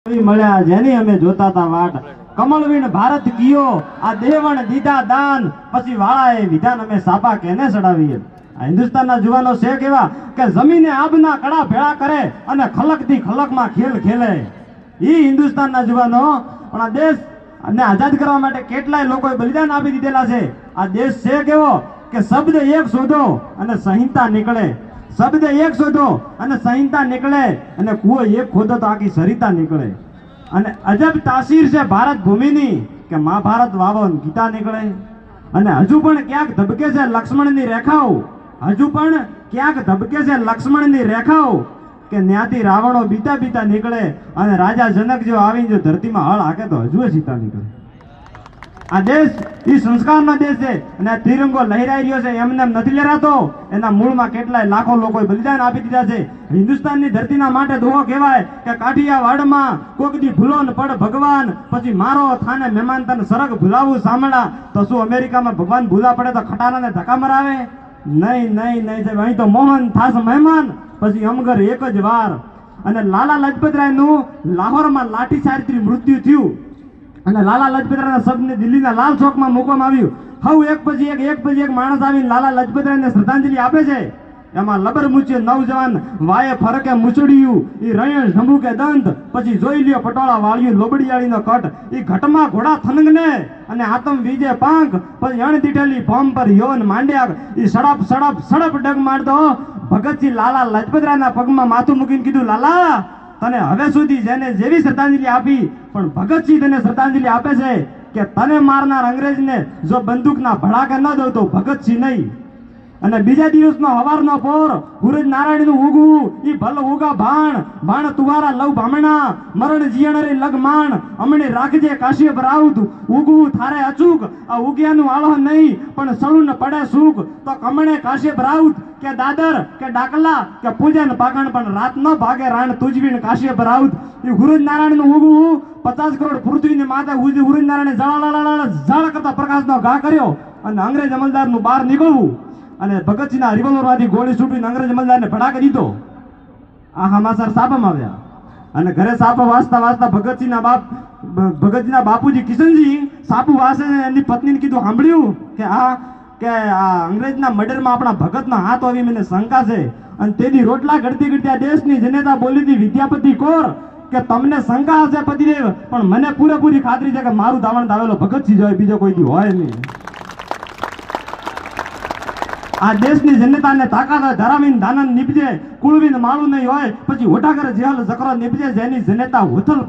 મળ્યા જેની અમે જોતા તા વાટ કમળવીણ ભારત કીયો આ દેવણ દીધા દાન પછી વાળાએ વિધાન અમે સાપા કેને ચડાવીએ આ હિન્દુસ્તાનના જુવાનો છે કેવા કે જમીને આબના કડા ભેળા કરે અને ખલકથી ખલકમાં ખેલ ખેલે ઈ હિન્દુસ્તાનના જુવાનો પણ આ દેશ અને આઝાદ કરવા માટે કેટલાય લોકોએ બલિદાન આપી દીધેલા છે આ દેશ છે કેવો કે શબ્દ એક શોધો અને સંહિતા નીકળે શબ્દ એક શોધો અને સંહિતા નીકળે અને કૂવો એક ખોદો તો આખી સરિતા નીકળે અને અજબ તાસીર છે ભારત ભૂમિની કે મહાભારત વાવો ગીતા નીકળે અને હજુ પણ ક્યાંક ધબકે છે લક્ષ્મણની રેખાઓ હજુ પણ ક્યાંક ધબકે છે લક્ષ્મણની રેખાઓ કે ન્યાથી રાવણો બીતા બીતા નીકળે અને રાજા જનક જો આવીને જો ધરતીમાં હળ હાકે તો હજુ સીતા નીકળે આ દેશ એ સંસ્કારનો દેશ છે અને આ તિરંગો લહેરાઈ રહ્યો છે એમને એમ નથી લહેરાતો એના મૂળમાં કેટલાય લાખો લોકોએ બલિદાન આપી દીધા છે હિન્દુસ્તાનની ધરતીના માટે દુહો કહેવાય કે કાઠિયાવાડમાં કોક દી ભૂલો ને પડ ભગવાન પછી મારો થાને મહેમાન તને સરગ ભૂલાવું સાંભળા તો શું અમેરિકામાં ભગવાન ભૂલા પડે તો ખટારાને ધક્કા મરાવે નહીં નહીં નહીં સાહેબ અહીં તો મોહન થાસ મહેમાન પછી અમગર એક જ વાર અને લાલા લજપતરાયનું લાહોરમાં લાઠીચાર્જથી મૃત્યુ થયું અને લાલા લજપતરાયના શબને દિલ્હીના લાલ ચોકમાં મૂકવામાં આવ્યું હવે એક પછી એક માણસ આવીને લાલા લજપતરાયને શ્રદ્ધાંજલિ આપે છે એમાં લબર મૂચે નવજવાન વાયે ફરકે મૂચડિયું ઈ રયણ ઢંબુકે દંત પછી જોઈ લ્યો પટોળા વાળ્યું લોબડિયાળીનો કટ ઈ ઘટમાં ઘોડા થનગને અને આતમ વિજે પાંખ પછી અણ દીઠેલી ફોર્મ પર યોન માંડ્યા ઈ સડપ સડપ સડપ ડગ મારતો ભગતસિંહ લાલા લજપતરાયના પગમાં માથું મૂકીને કીધું લાલા તને હવે સુધી જેને જેવી શ્રદ્ધાંજલિ આપી પણ ભગતસિંહ તને શ્રદ્ધાંજલિ આપે છે કે તને મારનાર અંગ્રેજને જો બંદૂકના ભડાકે ન દઉં તો ભગતસિંહ નહીં અને બીજા દિવસનો હવારનો પોર સૂરજ નારાયણનું ઉગવું ઈ ભલ ઉગા ભાણ તુવારા લવ ભામણા મરણ જીયણરે લગમાણ અમણે રાખજે કાશ્યપ રાઉત ઉગવું થારે અચૂક આ ઉગ્યાનું આળો નહીં પણ સળું પડે સુખ તો કમણે કાશ્યપ રાઉત કે દાદર કે ડાકલા કે પૂજન પાગણ પણ રાત ન ભાગે રાણ તુજવીન કાશ્યપ રાઉત ઈ સૂરજ નારાયણનું ઉગવું 50 કરોડ પૃથ્વીની માથે સૂરજ નારાયણે ઝાળ કરતા પ્રકાશનો ઘા કર્યો અને અંગ્રેજ અમલદારનું બહાર નીકળવું અને ભગતસિંહના રિવોલ્વરમાંથી ગોળી છૂટીને અંગ્રેજ અમલદારને ભડાકે દીધો આ સમાચાર છાપામાં આવ્યા અને ઘરે છાપા વાંચતા વાંચતા ભગતસિંહના બાપુજી કિશનજી છાપુ વાંચે એની પત્નીને કીધું સાંભળ્યું કે આ અંગ્રેજના મર્ડરમાં આપણા ભગતનો હાથ આવી મને શંકા છે અને તેની રોટલા ઘડતી ઘડતી આ દેશની જનતા બોલી હતી વિદ્યાપતિ કોર કે તમને શંકા હશે પતિદેવ પણ મને પૂરેપૂરી ખાતરી છે કે મારું દાવણ દાવેલો ભગતસિંહ હોય બીજો કોઈ દી હોય નહીં આ દેશની જનતાને તાકાત હોય ધરાવીને દાનન નીપજે કુળવીને માળું નહીં હોય પછી હોટાગર જેહલ જકરો નીપજે જેની જનતા હોથલ